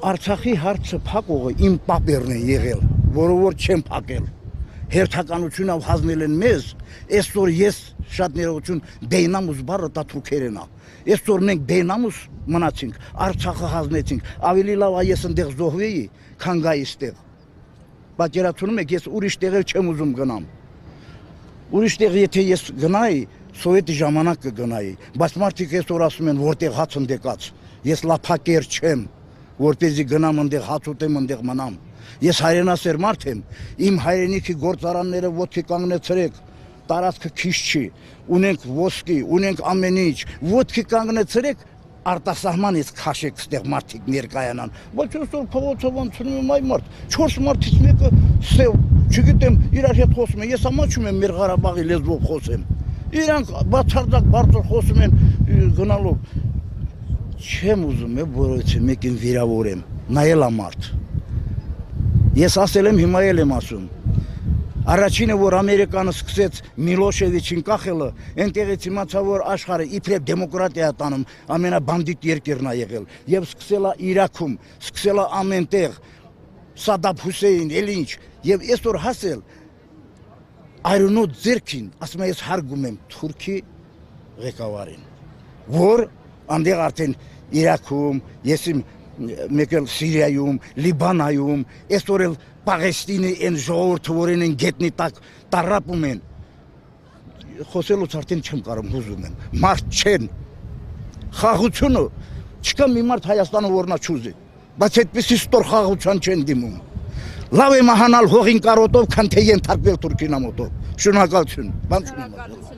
Արցախի հարցը փակողը իմ պապերն է եղել, որը որ չեմ փակել։ Հերթականությունով հանձնել են մեզ, այսօր ես շատ ներողություն բեյնամուս բառը դա թուրքերեն է։ Այսօր մենք բեյնամուս մնացինք, Արցախը հանձնեցինք, ավելի լավ է ես այնտեղ զոհվեի, քան գայի այստեղ։ Պատկերացնում եք, ես ուրիշ տեղեր չեմ ուզում գնամ։ Ուրիշ տեղ եթե ես գնայի, սովետի ժամանակ կգնայի, բայց մարդիկ այսօր ասում են, որտեղ հաց ընդեկած, ես լափակեր չեմ, որպեսզի գնամ այնտեղ հաց ուտեմ, այնտեղ մնամ։ Ես հայրենասեր մարդ եմ, իմ հայրենիքի գործարանները ոտքի կանգնեցրեք, տարածքը քիչ չի, ունենք ոսկի, ունենք ամեն ինչ, ոտքի կանգնեցրեք, արտասահմանից քաշեք ստեղ մարդիկ ներկայանան։ Բայց այսօր փողոցով անցնում եմ այ մարդ, 4 մարդից մեկը սև, չգիտեմ, իրար հետ խոսում են, ես ամաչում եմ մեր Ղարաբաղի լեզվով խոսեմ։ Իրանք բացարձակ բարձր խոսում են գնալով։ Չեմ ուզում որովհետև մեկին վիրավորեմ, նայել ամարդ։ Ես ասել եմ, հիմա էլ եմ ասում։ Առաջինը, որ Ամերիկանը սկսեց Միլոշևիչին կախելը, այնտեղից իմացա, որ աշխարհը իբրև դեմոկրատիա տանում, ամենաբանդիտ երկիրն է եղել, եւ սկսել է Իրաքում, սկսել է ամենտեղ, Սադամ Հուսեյն, էլ ինչ, եւ այսօր հասել այրունո ձերքին, ասում եմ, ես հարգում եմ Թուրքի ղեկավարին, որ այնտեղ արդեն Իրաքում, ես իմ մեկ էլ Սիրիայում, Լիբանանում, այսօր էլ Պաղեստինի այն ժողովուրդը, որին են գետնի տակ տարապում են, խոսելուց արդեն չեմ կարող, հուզում եմ, մարդ չեն, խաղությունը, չկա մի մարդ Հայաստանը, որ նա չուզի, բայց այդպիսի ստոր խաղության չեն դիմում, լավ է մահանալ հողին կարոտով, քան թե ենթարկվել Թուրքի նամոտով, շնորհակալություն, բան չունեմ։